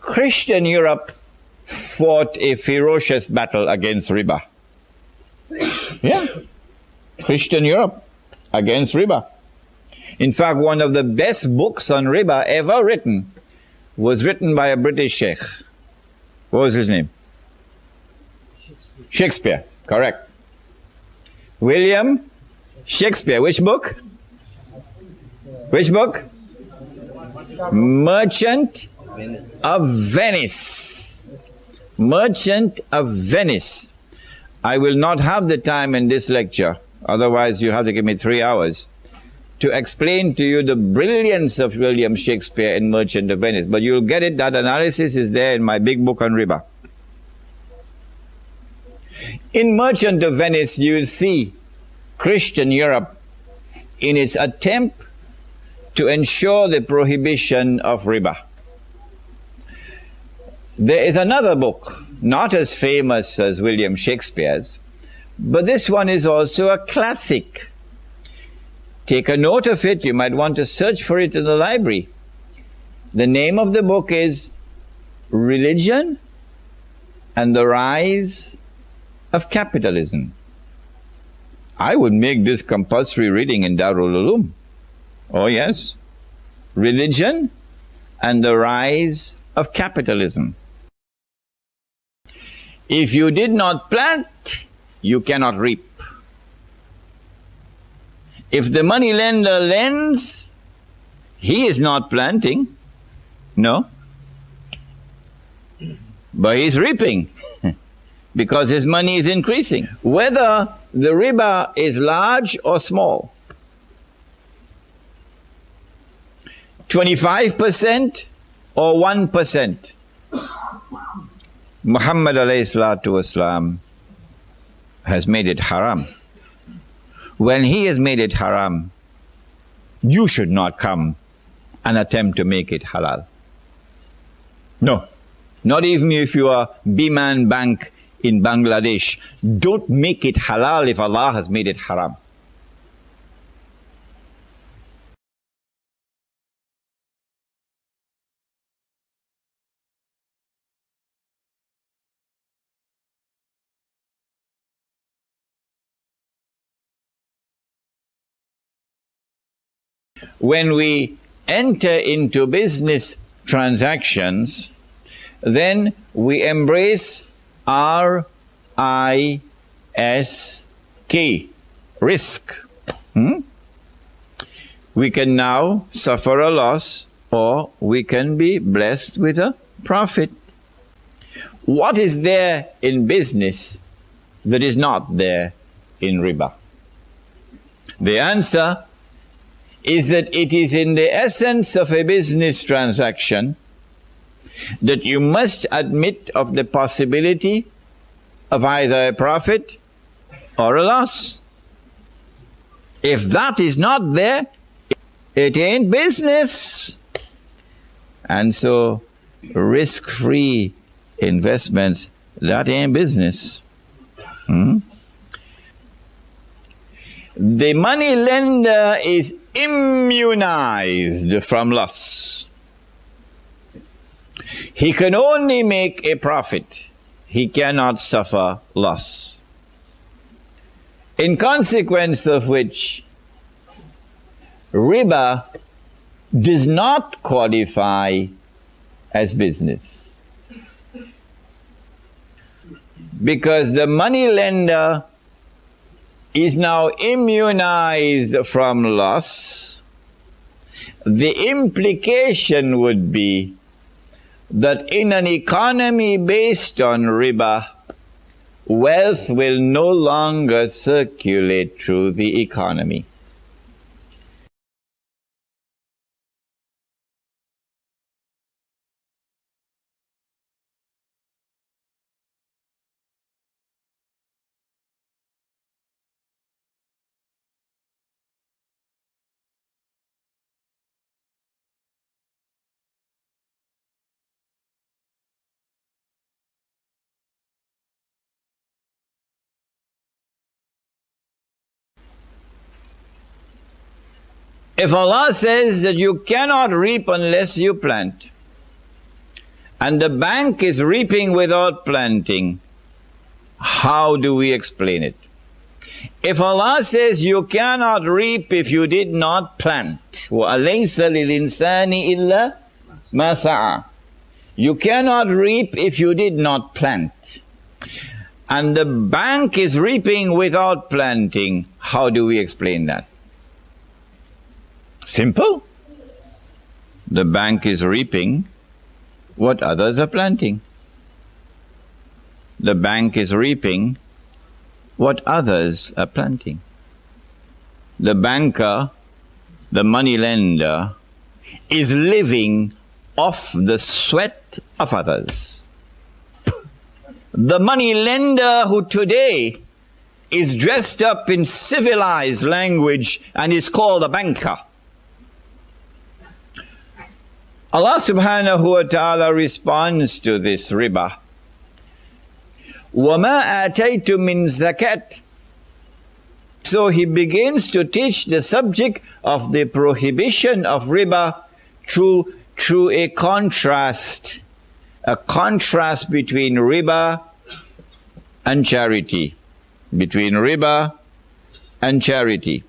Christian Europe fought a ferocious battle against Riba. Yeah, Christian Europe against Riba. In fact, one of the best books on Riba ever written was written by a British sheikh. What was his name? Shakespeare, correct. William Shakespeare. Which book? Which book? Merchant of Venice. Merchant of Venice. I will not have the time in this lecture, otherwise you'll have to give me 3 hours, to explain to you the brilliance of William Shakespeare in Merchant of Venice. But you'll get it, that analysis is there in my big book on Riba. In Merchant of Venice, you'll see Christian Europe in its attempt to ensure the prohibition of riba. There is another book, not as famous as William Shakespeare's, but this one is also a classic. Take a note of it. You might want to search for it in the library. The name of the book is Religion and the Rise of Capitalism. I would make this compulsory reading in Darul Uloom. Oh yes. Religion and the Rise of Capitalism. If you did not plant, you cannot reap. If the money lender lends, he is not planting, no, but he's reaping because his money is increasing. Whether the riba is large or small, 25% or 1%, Muhammad alayhi salatu wasalam has made it haram. When he has made it haram, you should not come and attempt to make it halal. No, not even if you are Biman Bank in Bangladesh. Don't make it halal if Allah has made it haram. When we enter into business transactions, then we embrace RISK, risk. We can now suffer a loss, or we can be blessed with a profit. What is there in business that is not there in riba? The answer is that it is in the essence of a business transaction that you must admit of the possibility of either a profit or a loss. If that is not there, it ain't business. And so risk-free investments, that ain't business. The money lender is immunized from loss. He can only make a profit. He cannot suffer loss. In consequence of which, riba does not qualify as business. Because the money lender is now immunized from loss. The implication would be that in an economy based on riba, wealth will no longer circulate through the economy. If Allah says that you cannot reap unless you plant, and the bank is reaping without planting, how do we explain it? If Allah says you cannot reap if you did not plant, وَأَلَيْسَ لِلْإِنسَانِ إِلَّا مَا سَعَى, you cannot reap if you did not plant. And the bank is reaping without planting. How do we explain that? Simple. The bank is reaping what others are planting. The bank is reaping what others are planting. The banker, the money lender, is living off the sweat of others. The money lender who today is dressed up in civilized language and is called a banker. Allah subhanahu wa ta'ala responds to this riba. وَمَا آتَيْتُم مِّن زَكَاةٍ. So he begins to teach the subject of the prohibition of riba through a contrast between riba and charity. Between riba and charity.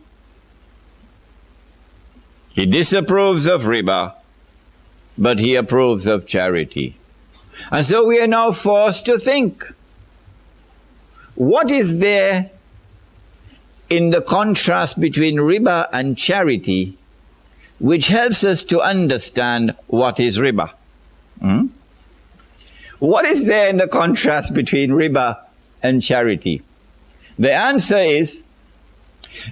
He disapproves of riba, but he approves of charity. And so we are now forced to think, what is there in the contrast between riba and charity which helps us to understand what is riba? What is there in the contrast between riba and charity? The answer is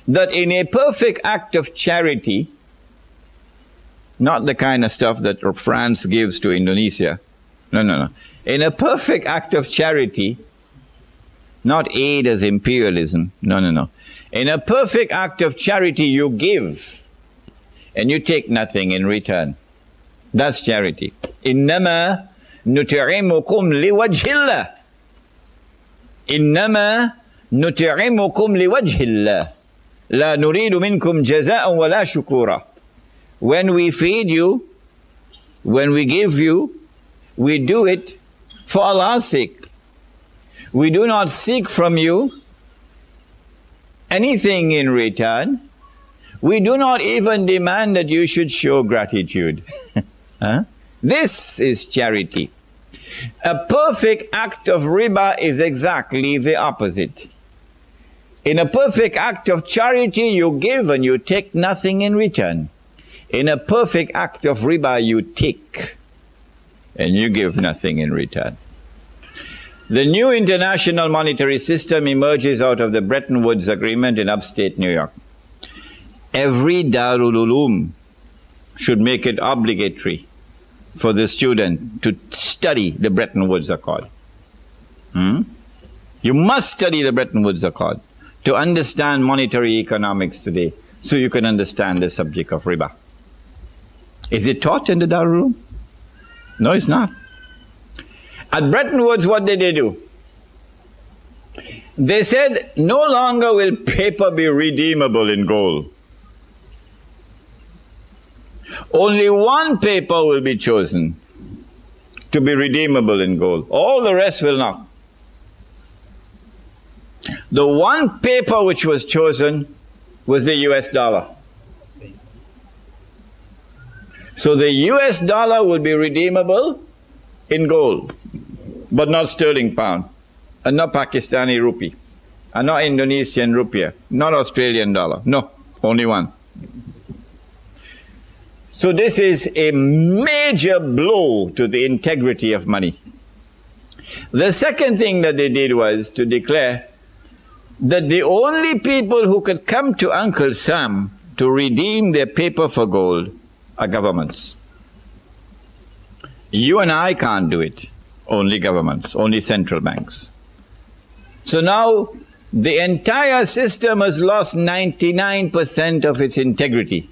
that in a perfect act of charity, not the kind of stuff that France gives to Indonesia. No. In a perfect act of charity, not aid as imperialism. No. In a perfect act of charity, you give and you take nothing in return. That's charity. إِنَّمَا نُطْعِمُكُمْ لِوَجْهِ اللَّهِ. إِنَّمَا نُطْعِمُكُمْ لِوَجْهِ اللَّهِ لَا نُرِيدُ مِنْكُمْ جَزَاءً وَلَا شُكُورًا. When we feed you, when we give you, we do it for Allah's sake. We do not seek from you anything in return. We do not even demand that you should show gratitude. This is charity. A perfect act of riba is exactly the opposite. In a perfect act of charity, you give and you take nothing in return. In a perfect act of riba, you take and you give nothing in return. The new international monetary system emerges out of the Bretton Woods Agreement in upstate New York. Every Darul Uloom should make it obligatory for the student to study the Bretton Woods Accord. You must study the Bretton Woods Accord to understand monetary economics today, so you can understand the subject of riba. Is it taught in the Darul Uloom? No, it's not. At Bretton Woods, what did they do? They said, no longer will paper be redeemable in gold. Only one paper will be chosen to be redeemable in gold. All the rest will not. The one paper which was chosen was the US dollar. So the US dollar would be redeemable in gold, but not sterling pound, and not Pakistani rupee, and not Indonesian rupiah, not Australian dollar. No, only one. So this is a major blow to the integrity of money. The second thing that they did was to declare that the only people who could come to Uncle Sam to redeem their paper for gold are governments. You and I can't do it. Only governments, only central banks. So now the entire system has lost 99% of its integrity.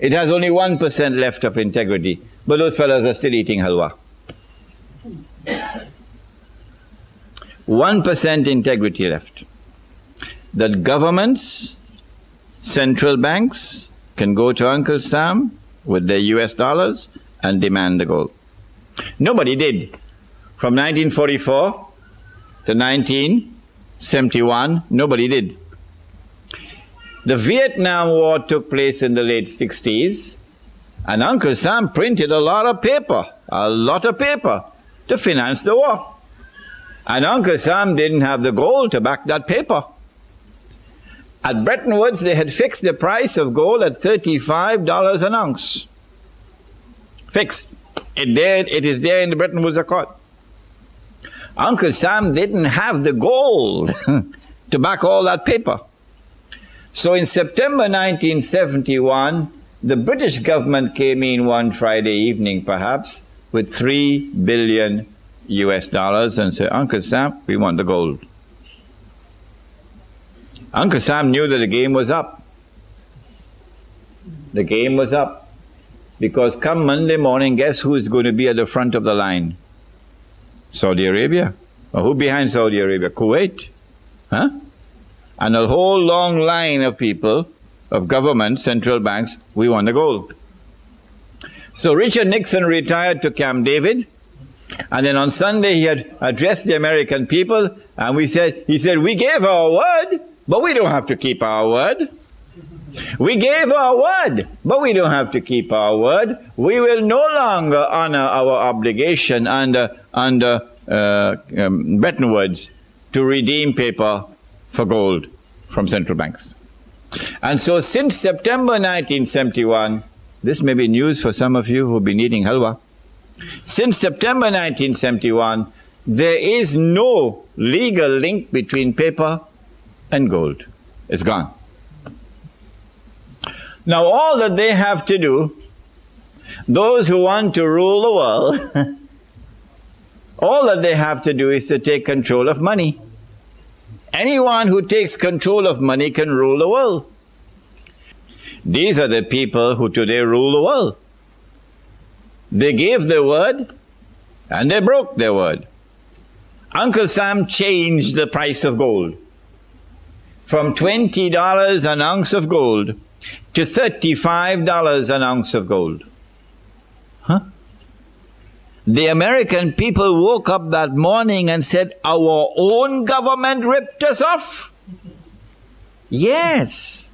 It has only 1% left of integrity, but those fellows are still eating halwa. 1% integrity left. That governments, central banks can go to Uncle Sam with their US dollars and demand the gold. Nobody did. From 1944 to 1971, nobody did. The Vietnam War took place in the late 60s, and Uncle Sam printed a lot of paper to finance the war. And Uncle Sam didn't have the gold to back that paper. At Bretton Woods, they had fixed the price of gold at $35 an ounce. Fixed. It is there in the Bretton Woods Accord. Uncle Sam didn't have the gold to back all that paper. So in September 1971, the British government came in one Friday evening, perhaps, with $3 billion and said, Uncle Sam, we want the gold. Uncle Sam knew that the game was up. The game was up. Because come Monday morning, guess who is going to be at the front of the line? Saudi Arabia. Or who behind Saudi Arabia? Kuwait. Huh? And a whole long line of people, of government, central banks, we want the gold. So Richard Nixon retired to Camp David, and then on Sunday he had addressed the American people, and he said, we gave our word, but we don't have to keep our word. We gave our word, but we don't have to keep our word. We will no longer honor our obligation under Bretton Woods to redeem paper for gold from central banks. And so since September 1971, this may be news for some of you who have been eating halwa. Since September 1971, there is no legal link between paper and gold. It's gone. Now all that they have to do, those who want to rule the world, all that they have to do is to take control of money. Anyone who takes control of money can rule the world. These are the people who today rule the world. They gave their word and they broke their word. Uncle Sam changed the price of gold from $20 an ounce of gold to $35 an ounce of gold. Huh? The American people woke up that morning and said, our own government ripped us off. Yes,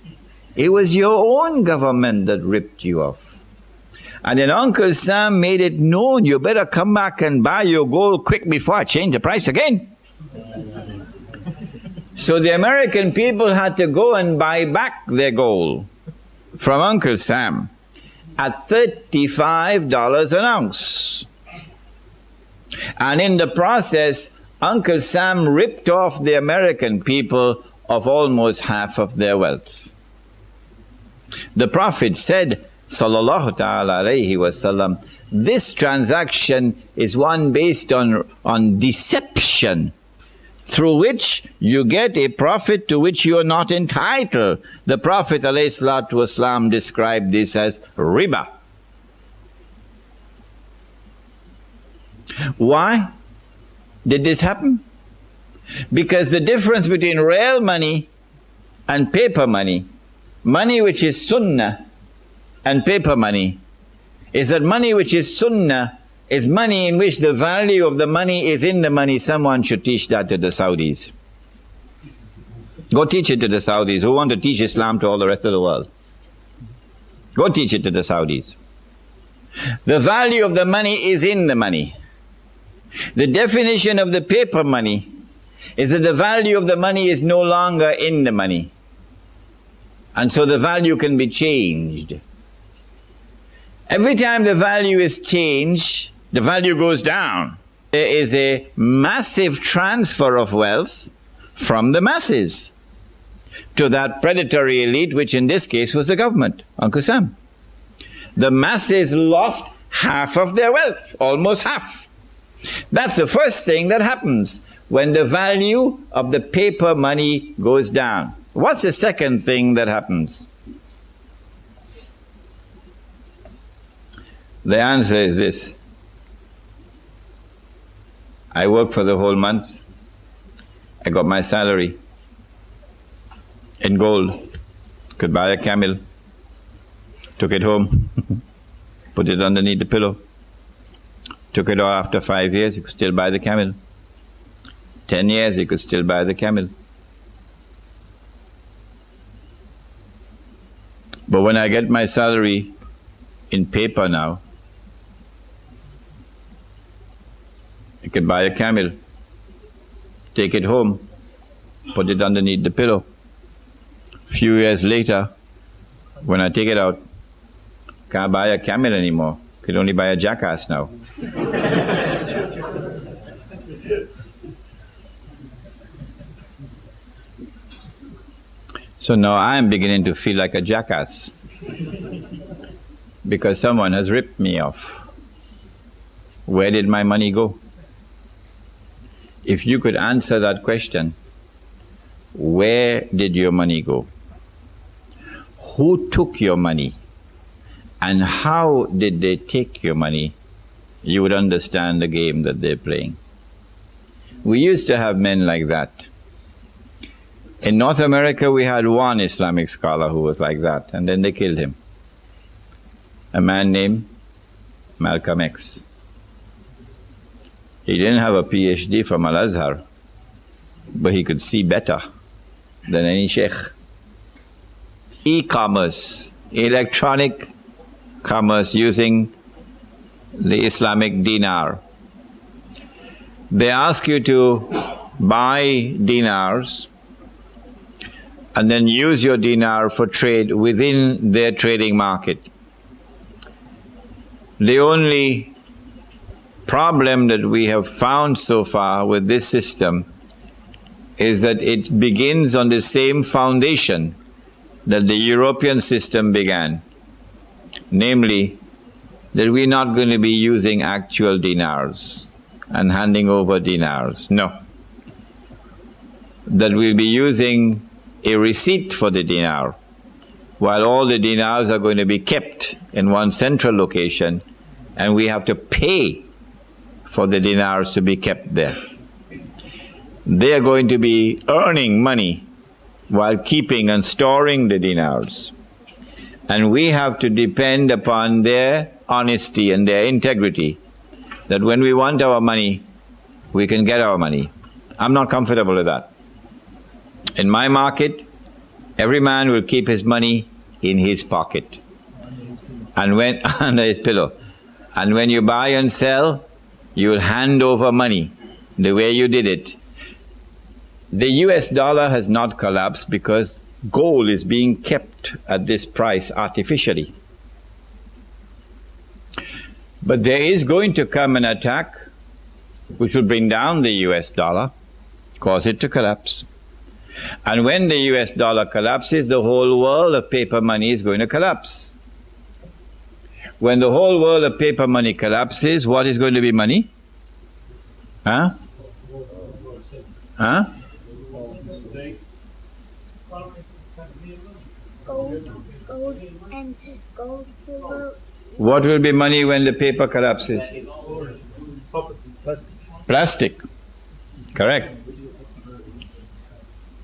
it was your own government that ripped you off. And then Uncle Sam made it known, you better come back and buy your gold quick before I change the price again. So the American people had to go and buy back their gold from Uncle Sam at $35 an ounce. And in the process, Uncle Sam ripped off the American people of almost half of their wealth. The Prophet said, sallallahu ta'ala alayhi wasallam, this transaction is one based on deception, through which you get a profit to which you are not entitled. The Prophet alayhi salatu wasalam described this as riba. Why did this happen? Because the difference between real money and paper money, money which is sunnah and paper money, is that money which is sunnah is money in which the value of the money is in the money. Someone should teach that to the Saudis. Go teach it to the Saudis who want to teach Islam to all the rest of the world. Go teach it to the Saudis. The value of the money is in the money. The definition of the paper money is that the value of the money is no longer in the money. And so the value can be changed. Every time the value is changed, the value goes down. There is a massive transfer of wealth from the masses to that predatory elite, which in this case was the government, Uncle Sam. The masses lost half of their wealth, almost half. That's the first thing that happens when the value of the paper money goes down. What's the second thing that happens? The answer is this. I worked for the whole month. I got my salary in gold. Could buy a camel. Took it home. Put it underneath the pillow. Took it all after 5 years, he could still buy the camel. 10 years, he could still buy the camel. But when I get my salary in paper now, I could buy a camel, take it home, put it underneath the pillow. A few years later, when I take it out, can't buy a camel anymore. Could only buy a jackass now. So now I'm beginning to feel like a jackass because someone has ripped me off. Where did my money go? If you could answer that question, where did your money go? Who took your money? And how did they take your money? You would understand the game that they're playing. We used to have men like that. In North America, we had one Islamic scholar who was like that, and then they killed him. A man named Malcolm X. He didn't have a PhD from Al-Azhar, but he could see better than any sheikh. E-commerce, electronic commerce using the Islamic dinar. They ask you to buy dinars and then use your dinar for trade within their trading market. The only problem that we have found so far with this system is that it begins on the same foundation that the European system began. Namely, that we're not going to be using actual dinars and handing over dinars. No. That we'll be using a receipt for the dinar, while all the dinars are going to be kept in one central location, and we have to pay for the dinars to be kept there. They are going to be earning money while keeping and storing the dinars. And we have to depend upon their honesty and their integrity, that when we want our money, we can get our money. I'm not comfortable with that. In my market, every man will keep his money in his pocket. And when under his pillow. And when you buy and sell, you will hand over money the way you did it. The US dollar has not collapsed because gold is being kept at this price artificially. But there is going to come an attack which will bring down the US dollar, cause it to collapse. And when the US dollar collapses, the whole world of paper money is going to collapse. When the whole world of paper money collapses, what is going to be money? Huh? Huh? Gold, silver. What will be money when the paper collapses? Plastic. Correct.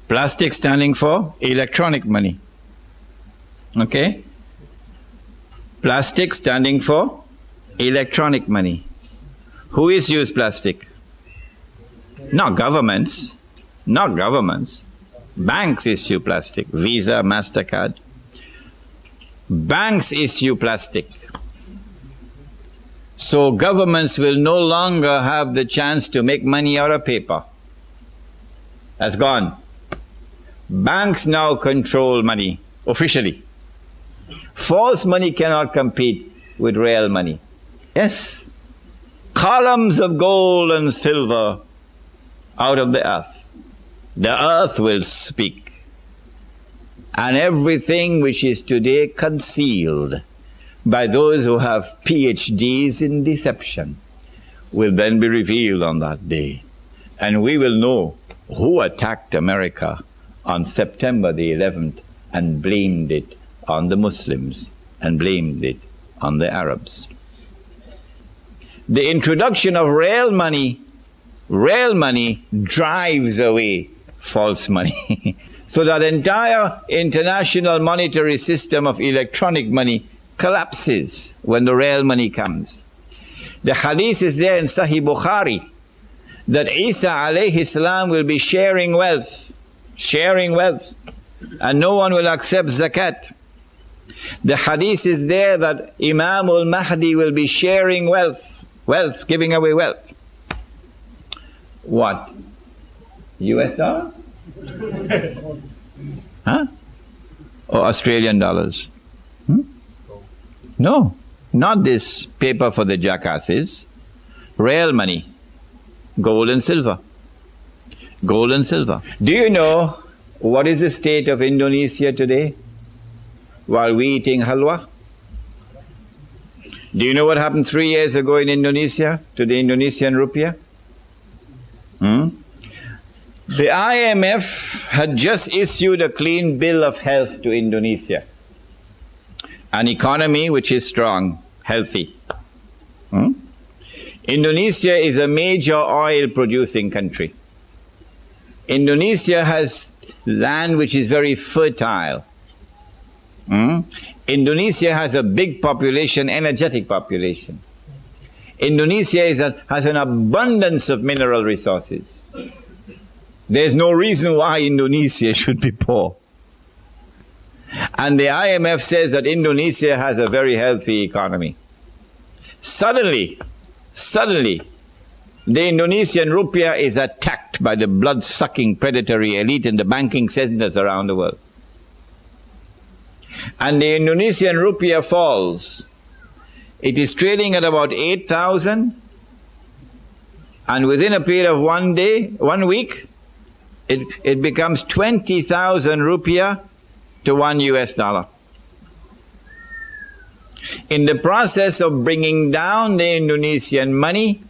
Plastic standing for electronic money. Okay? Plastic standing for electronic money. Who is used plastic? Not governments. Not governments. Banks issue plastic. Visa, MasterCard. Banks issue plastic. So governments will no longer have the chance to make money out of paper. That's gone. Banks now control money, officially. False money cannot compete with real money. Yes. Columns of gold and silver out of the earth. The earth will speak. And everything which is today concealed by those who have PhDs in deception will then be revealed on that day. And we will know who attacked America on September the 11th and blamed it on the Muslims and blamed it on the Arabs. The introduction of real money drives away false money. So that entire international monetary system of electronic money collapses when the real money comes. The hadith is there in Sahih Bukhari that Isa alayhi salam will be sharing wealth, and no one will accept zakat. The hadith is there that Imam al-Mahdi will be sharing wealth, giving away wealth. What? US dollars? Huh? Or Australian dollars? No, not this paper for the jackasses. Real money. Gold and silver. Gold and silver. Do you know what is the state of Indonesia today while we eating halwa? Do you know what happened 3 years ago in Indonesia to the Indonesian rupiah? The IMF had just issued a clean bill of health to Indonesia. An economy which is strong, healthy. Indonesia is a major oil producing country. Indonesia has land which is very fertile. Indonesia has a big population, energetic population. Indonesia has an abundance of mineral resources. There's no reason why Indonesia should be poor. And the IMF says that Indonesia has a very healthy economy. Suddenly, the Indonesian rupiah is attacked by the blood-sucking predatory elite in the banking centers around the world. And the Indonesian rupiah falls. It is trading at about 8,000, and within a period of 1 week, it becomes 20,000 rupiah to $1. In the process of bringing down the Indonesian money,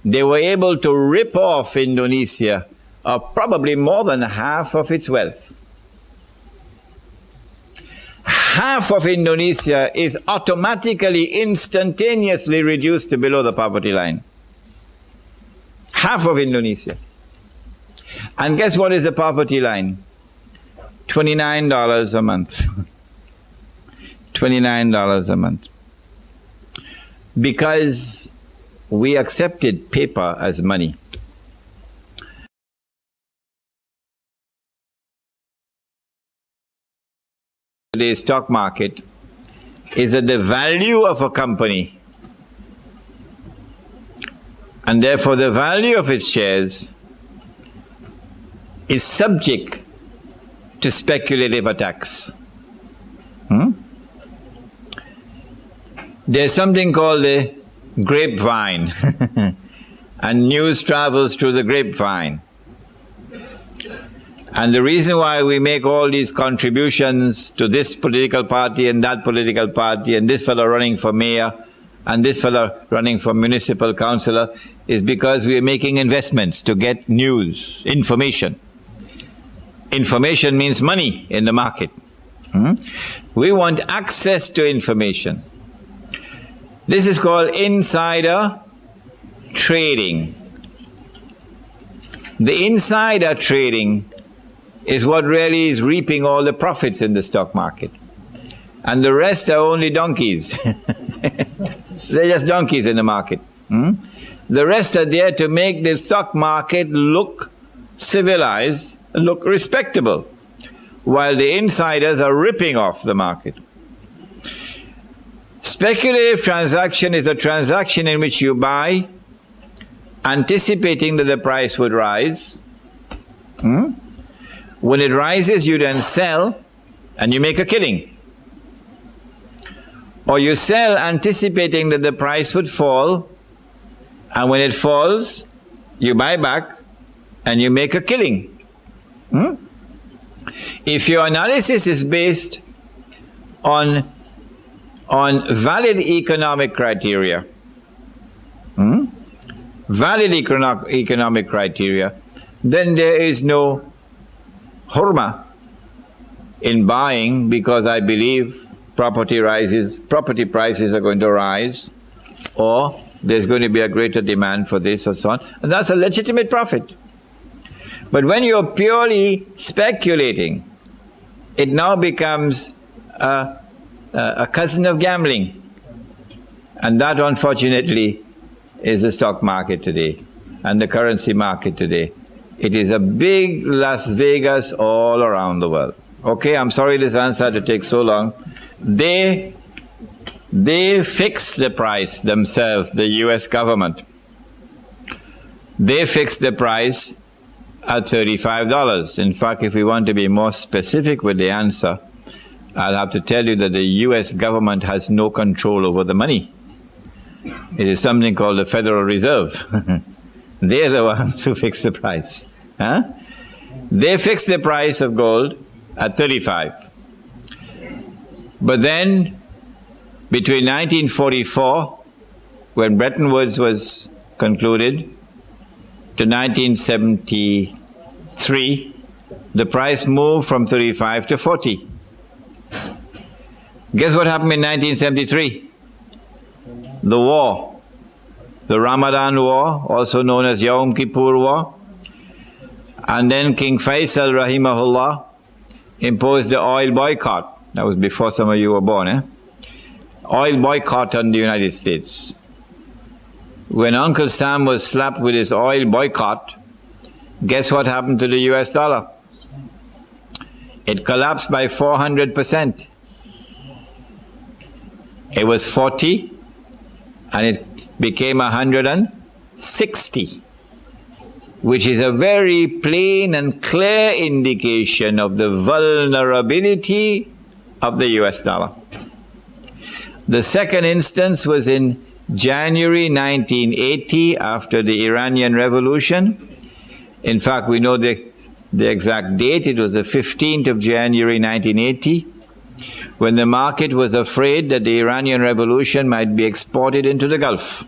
they were able to rip off Indonesia of probably more than half of its wealth. Half of Indonesia is automatically, instantaneously reduced to below the poverty line. Half of Indonesia. And guess what is the poverty line? $29 a month. $29 a month. Because we accepted paper as money. Today's stock market is that the value of a company, and therefore the value of its shares, is subject to speculative attacks. There's something called the grapevine, and news travels through the grapevine. And the reason why we make all these contributions to this political party and that political party, and this fellow running for mayor and this fellow running for municipal councillor, is because we are making investments to get news, information. Information means money in the market. We want access to information. This is called insider trading. The insider trading is what really is reaping all the profits in the stock market. And the rest are only donkeys. They're just donkeys in the market. The rest are there to make the stock market look civilized, look respectable, while the insiders are ripping off the market. Speculative transaction is a transaction in which you buy, anticipating that the price would rise. When it rises, you then sell, and you make a killing. Or you sell anticipating that the price would fall, and when it falls, you buy back, and you make a killing. If your analysis is based on valid economic criteria, valid economic criteria, then there is no hurma in buying, because I believe property prices are going to rise, or there's going to be a greater demand for this or so on, and that's a legitimate profit. But when you're purely speculating, it now becomes a cousin of gambling, and that unfortunately is the stock market today and the currency market today. It is a big Las Vegas all around the world. Okay, I'm sorry this answer had to take so long. They fix the price themselves, the US government. They fix the price at $35. In fact, if we want to be more specific with the answer, I'll have to tell you that the US government has no control over the money. It is something called the Federal Reserve. They're the ones who fix the price. Huh? They fix the price of gold at 35. But then, between 1944, when Bretton Woods was concluded, to 1973, the price moved from 35 to 40. Guess what happened in 1973? The war. The Ramadan War, also known as Yom Kippur War. And then King Faisal, rahimahullah, imposed the oil boycott. That was before some of you were born, eh? Oil boycott on the United States. When Uncle Sam was slapped with his oil boycott, guess what happened to the US dollar? It collapsed by 400%. It was 40 and it became 160, which is a very plain and clear indication of the vulnerability of the US dollar. The second instance was in January 1980, after the Iranian Revolution. In fact, we know the exact date. It was the 15th of January 1980, when the market was afraid that the Iranian Revolution might be exported into the Gulf.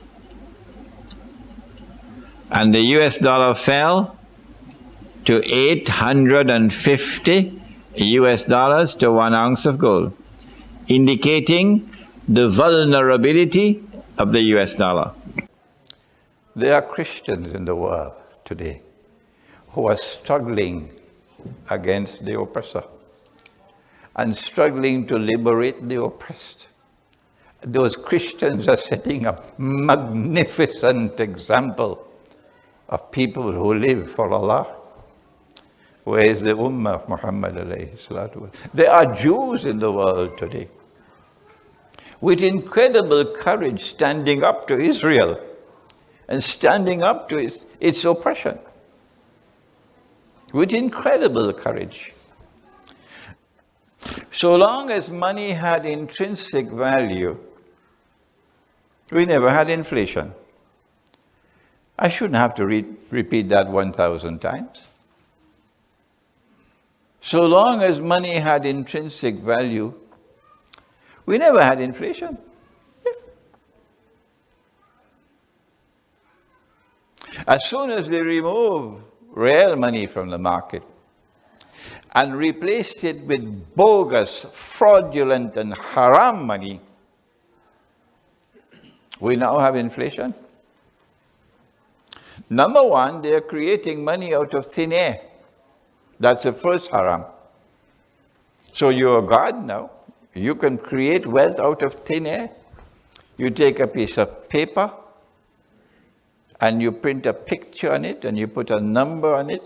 And the US dollar fell to 850 US dollars to 1 ounce of gold, indicating the vulnerability of the US dollar. There are Christians in the world today who are struggling against the oppressor and struggling to liberate the oppressed. Those Christians are setting a magnificent example of people who live for Allah. Where is the Ummah of Muhammad alayhi salatu? There are Jews in the world today with incredible courage standing up to Israel and standing up to its oppression. With incredible courage. So long as money had intrinsic value, we never had inflation. I shouldn't have to repeat that 1,000 times. So long as money had intrinsic value, we never had inflation. Yeah. As soon as they remove real money from the market and replaced it with bogus, fraudulent, and haram money, we now have inflation. Number one, they are creating money out of thin air. That's the first haram. So you're a god now. You can create wealth out of thin air. You take a piece of paper and you print a picture on it and you put a number on it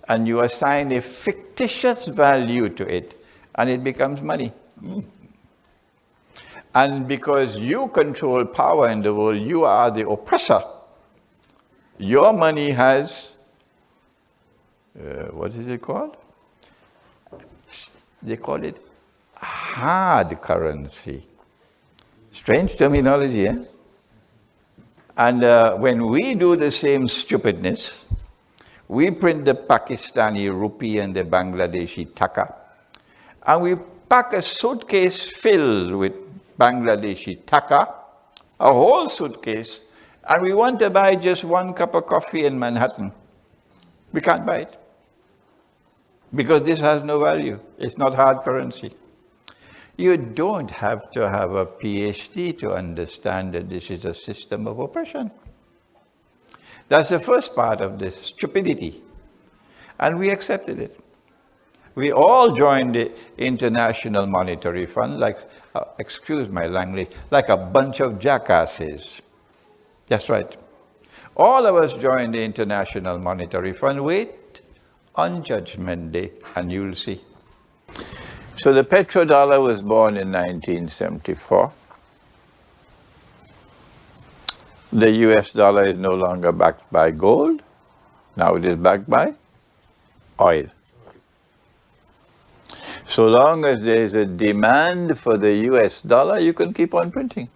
and you assign a fictitious value to it and it becomes money. And because you control power in the world, you are the oppressor. Your money has, what is it called? They call it hard currency. Strange terminology, eh? And when we do the same stupidness, we print the Pakistani rupee and the Bangladeshi taka, and we pack a suitcase filled with Bangladeshi taka, a whole suitcase, and we want to buy just 1 cup of coffee in Manhattan. We can't buy it. Because this has no value. It's not hard currency. You don't have to have a PhD to understand that this is a system of oppression. That's the first part of this stupidity. And we accepted it. We all joined the International Monetary Fund like, excuse my language, like a bunch of jackasses. That's right. All of us join the International Monetary Fund. Wait on Judgment Day, and you'll see. So the petrodollar was born in 1974. The US dollar is no longer backed by gold. Now it is backed by oil. So long as there is a demand for the US dollar, you can keep on printing.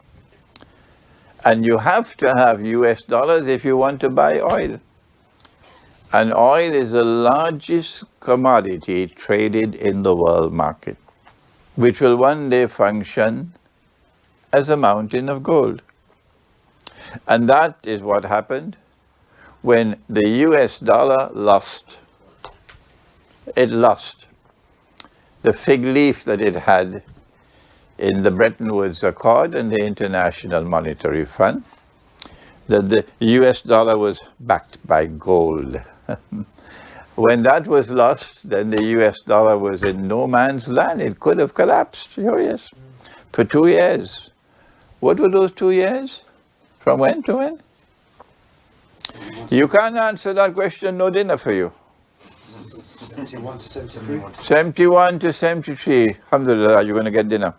And you have to have US dollars if you want to buy oil. And oil is the largest commodity traded in the world market, which will one day function as a mountain of gold. And that is what happened when the US dollar lost. It lost the fig leaf that it had in the Bretton Woods Accord and the International Monetary Fund, that the US dollar was backed by gold. When that was lost, then the US dollar was in no man's land. It could have collapsed, oh yes, for 2 years. What were those 2 years? From when to when? You can't answer that question, no dinner for you. 71 to 73. 71 to 73. Alhamdulillah, you're going to get dinner.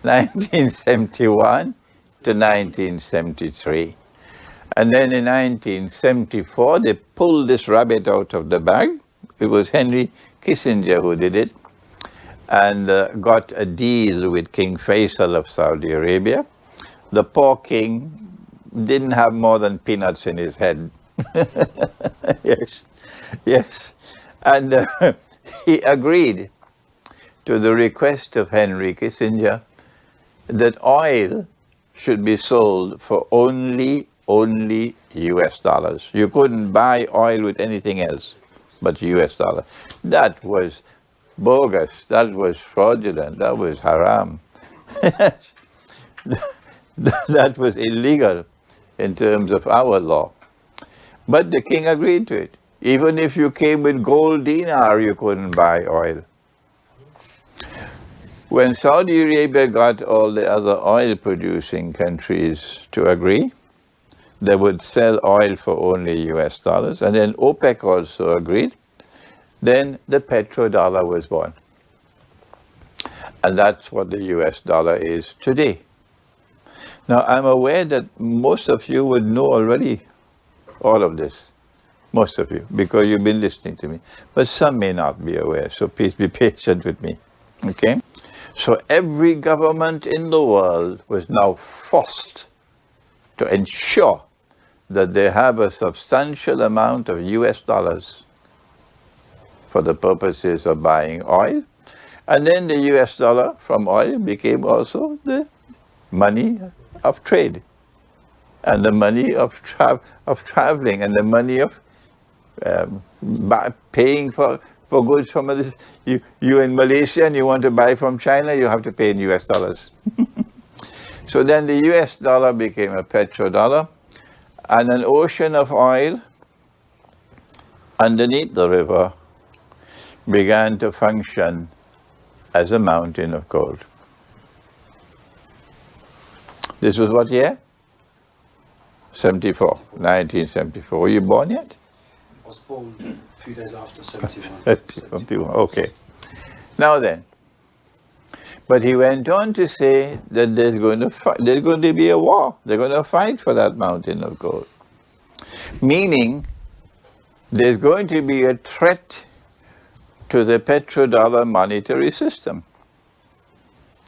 1971 to 1973. And then in 1974, they pulled this rabbit out of the bag. It was Henry Kissinger who did it, and got a deal with King Faisal of Saudi Arabia. The poor king didn't have more than peanuts in his head. Yes, yes. And he agreed to the request of Henry Kissinger that oil should be sold for only US dollars. You couldn't buy oil with anything else but US dollar. That was bogus, that was fraudulent, that was haram. That was illegal in terms of our law. But the king agreed to it. Even if you came with gold dinar, you couldn't buy oil. When Saudi Arabia got all the other oil-producing countries to agree, they would sell oil for only US dollars, and then OPEC also agreed, then the petrodollar was born. And that's what the US dollar is today. Now, I'm aware that most of you would know already all of this, most of you, because you've been listening to me. But some may not be aware, so please be patient with me, okay? So every government in the world was now forced to ensure that they have a substantial amount of US dollars for the purposes of buying oil. And then the US dollar from oil became also the money of trade, and the money of traveling, and the money of paying for goods from others. You in Malaysia and you want to buy from China, you have to pay in US dollars. So then the US dollar became a petrodollar, and an ocean of oil underneath the river began to function as a mountain of gold. This was what year? 74, 1974. Were you born yet? I was born a few days after 71. 71, okay. Now then, but he went on to say that there's going to be a war. They're going to fight for that mountain of gold. Meaning, there's going to be a threat to the petrodollar monetary system.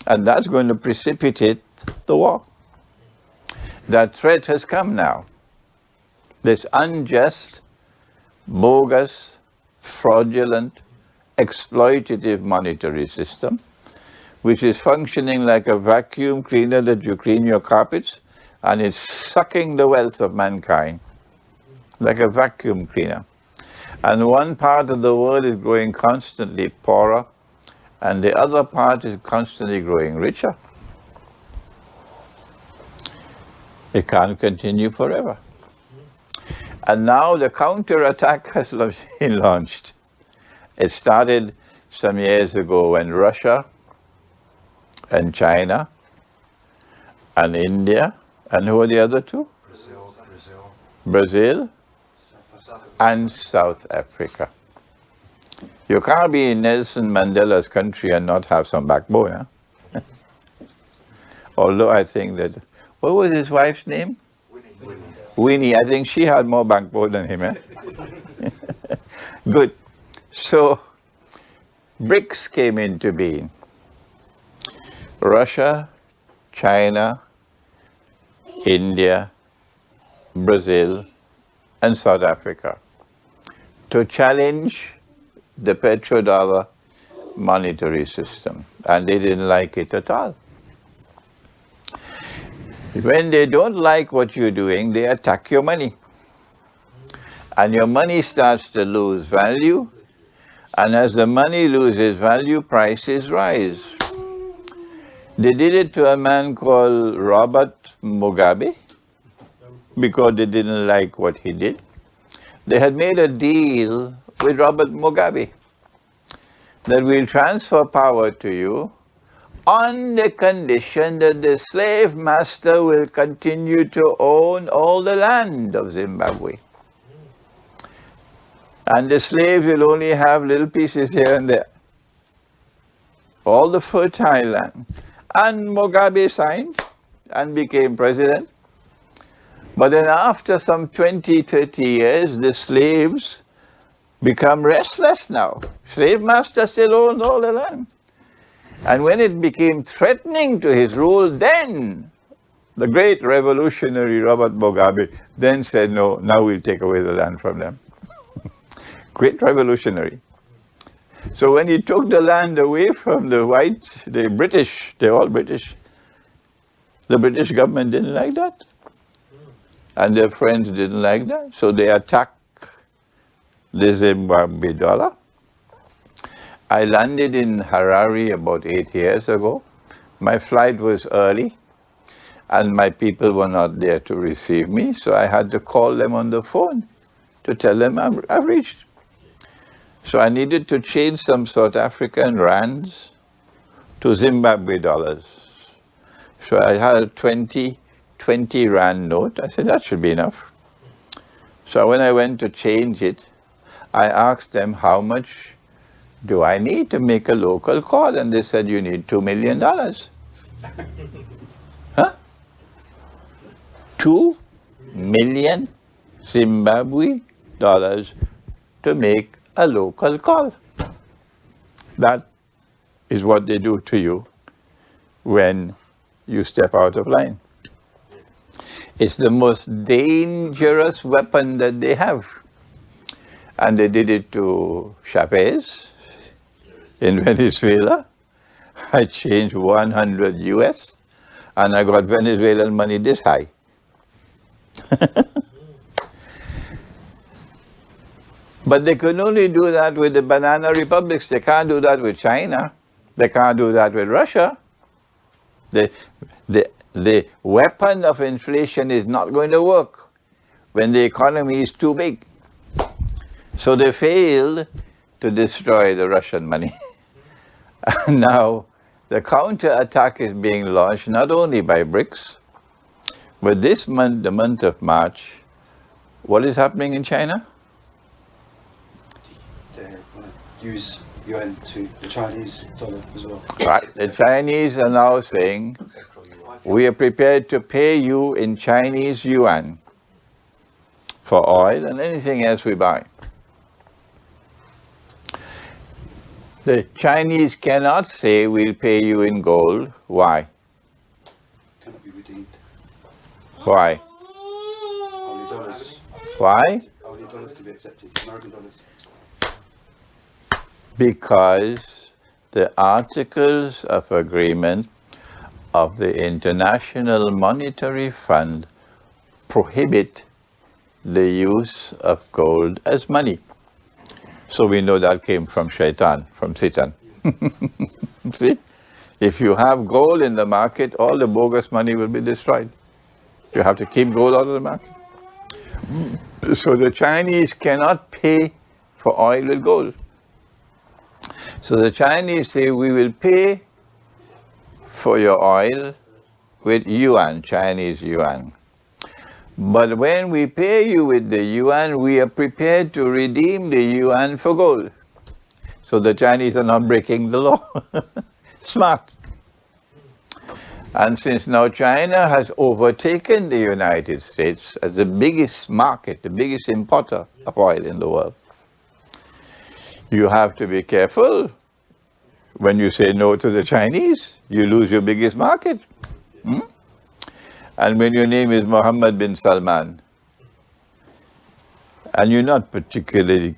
And that's going to precipitate the war. That threat has come now. This unjust, bogus, fraudulent, exploitative monetary system, which is functioning like a vacuum cleaner that you clean your carpets, and it's sucking the wealth of mankind like a vacuum cleaner. And one part of the world is growing constantly poorer, and the other part is constantly growing richer. It can't continue forever. And now the counterattack has been launched. It started some years ago when Russia and China and India And who are the other two? Brazil and South Africa. You can't be in Nelson Mandela's country and not have some backbone, huh? Although I think that, what was his wife's name? Winnie. I think she had more backbone than him, eh? Good. So, BRICS came into being. Russia, China, India, Brazil, and South Africa to challenge the petrodollar monetary system. And they didn't like it at all. When they don't like what you're doing, they attack your money. And your money starts to lose value. And as the money loses value, prices rise. They did it to a man called Robert Mugabe because they didn't like what he did. They had made a deal with Robert Mugabe that we'll transfer power to you on the condition that the slave master will continue to own all the land of Zimbabwe. And the slaves will only have little pieces here and there. All the fertile land. And Mugabe signed and became president. But then after some 20, 30 years, the slaves become restless now. Slave master still owns all the land. And when it became threatening to his rule, then the great revolutionary Robert Mugabe then said, no, now we'll take away the land from them. Great revolutionary. So when he took the land away from the whites, the British, they're all British, the British government didn't like that. And their friends didn't like that. So they attacked the Zimbabwe dollar. I landed in Harare about 8 years ago. My flight was early and my people were not there to receive me, so I had to call them on the phone to tell them I've reached. So I needed to change some South African rands to Zimbabwe dollars. So I had a 20 rand note. I said, that should be enough. So when I went to change it, I asked them, how much do I need to make a local call? And they said, you need $2 million. Huh? 2 million Zimbabwe dollars to make a local call. That is what they do to you when you step out of line. It's the most dangerous weapon that they have. And they did it to Chavez in Venezuela. I changed 100 US and I got Venezuelan money this high. But they can only do that with the banana republics. They can't do that with China. They can't do that with Russia. The weapon of inflation is not going to work when the economy is too big. So they failed to destroy the Russian money. And now the counter-attack is being launched not only by BRICS, but this month, the month of March, what is happening in China? They want to use yuan to the Chinese dollar as well. Right. The Chinese are now saying, we are prepared to pay you in Chinese yuan for oil and anything else we buy. The Chinese cannot say we'll pay you in gold. Why? Cannot be redeemed. Why? Only dollars. Why? Only dollars to be accepted. American dollars. Because the Articles of Agreement of the International Monetary Fund prohibit the use of gold as money. So we know that came from Shaitan, from Satan. See? If you have gold in the market, all the bogus money will be destroyed. You have to keep gold out of the market. So the Chinese cannot pay for oil with gold. So the Chinese say, we will pay for your oil with yuan, Chinese yuan. But when we pay you with the yuan, we are prepared to redeem the yuan for gold. So the Chinese are not breaking the law. Smart. And since now China has overtaken the United States as the biggest market, the biggest importer of oil in the world, you have to be careful. When you say no to the Chinese, you lose your biggest market. And when your name is Mohammed bin Salman, and you don't particularly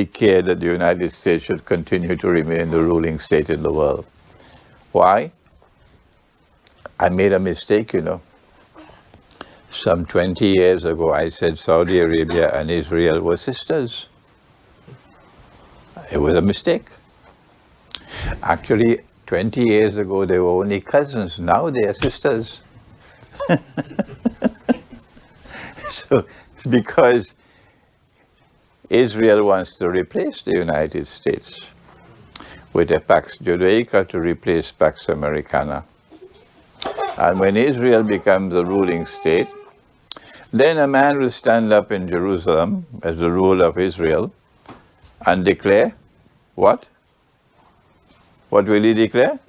care that the United States should continue to remain the ruling state in the world. Why? I made a mistake, you know. Some 20 years ago, I said Saudi Arabia and Israel were sisters. It was a mistake. Actually, 20 years ago, they were only cousins. Now they are sisters. So it's because Israel wants to replace the United States with a Pax Judaica to replace Pax Americana. And when Israel becomes the ruling state, then a man will stand up in Jerusalem as the ruler of Israel and declare, what? What will he declare?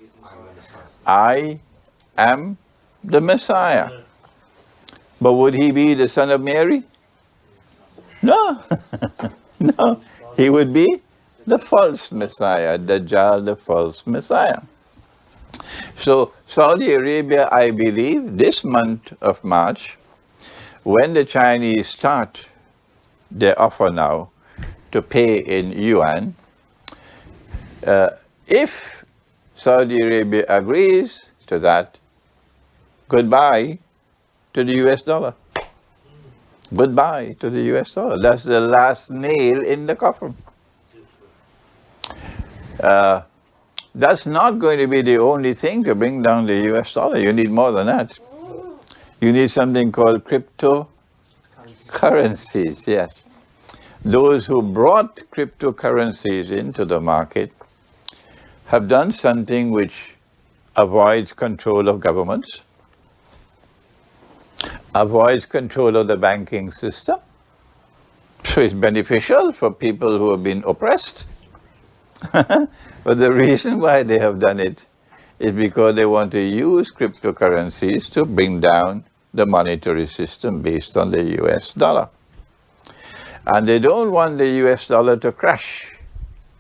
I am the Messiah. But would he be the son of Mary? No. No. He would be the false Messiah, Dajjal, the false Messiah. So Saudi Arabia, I believe, this month of March, when the Chinese start their offer now to pay in yuan, if Saudi Arabia agrees to that, goodbye to the US dollar. Goodbye to the US dollar. That's the last nail in the coffin. That's not going to be the only thing to bring down the US dollar. You need more than that. You need something called cryptocurrencies, yes. Those who brought cryptocurrencies into the market have done something which avoids control of governments, avoids control of the banking system. So it's beneficial for people who have been oppressed. But the reason why they have done it is because they want to use cryptocurrencies to bring down the monetary system based on the US dollar. And they don't want the US dollar to crash,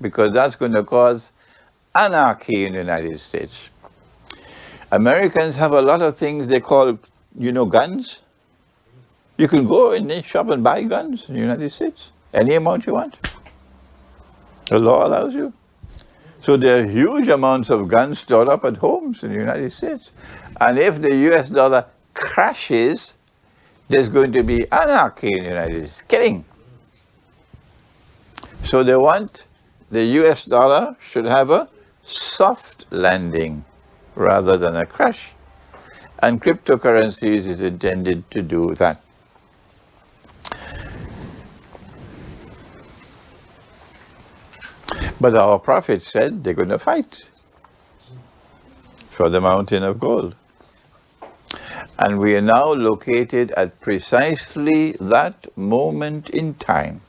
because that's going to cause anarchy in the United States. Americans have a lot of things they call, guns. You can go in the shop and buy guns in the United States, any amount you want. The law allows you. So there are huge amounts of guns stored up at homes in the United States. And if the US dollar crashes, there's going to be anarchy in the United States. Killing. So they want the US dollar should have a soft landing rather than a crash. And cryptocurrencies is intended to do that. But our prophet said they're going to fight for the mountain of gold. And we are now located at precisely that moment in time.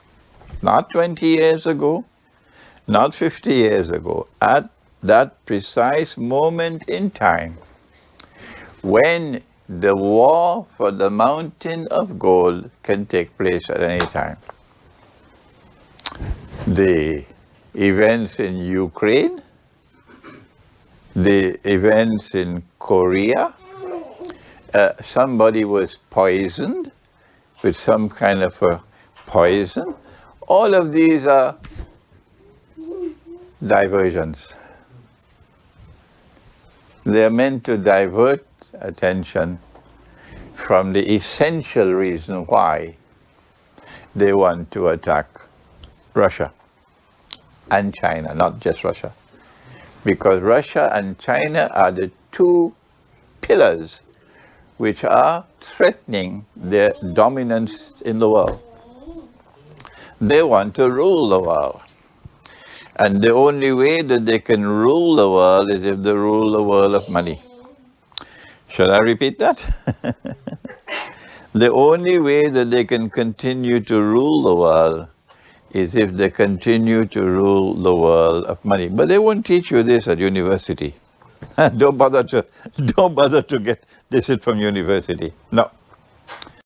Not 20 years ago, not 50 years ago, at that precise moment in time when the war for the mountain of gold can take place at any time. The events in Ukraine, the events in Korea, somebody was poisoned with some kind of a poison. All of these are diversions. They are meant to divert attention from the essential reason why they want to attack Russia and China, not just Russia. Because Russia and China are the two pillars which are threatening their dominance in the world. They want to rule the world. And the only way that they can rule the world is if they rule the world of money. Shall I repeat that? The only way that they can continue to rule the world is if they continue to rule the world of money. But they won't teach you this at university. Don't bother to get this from university. No.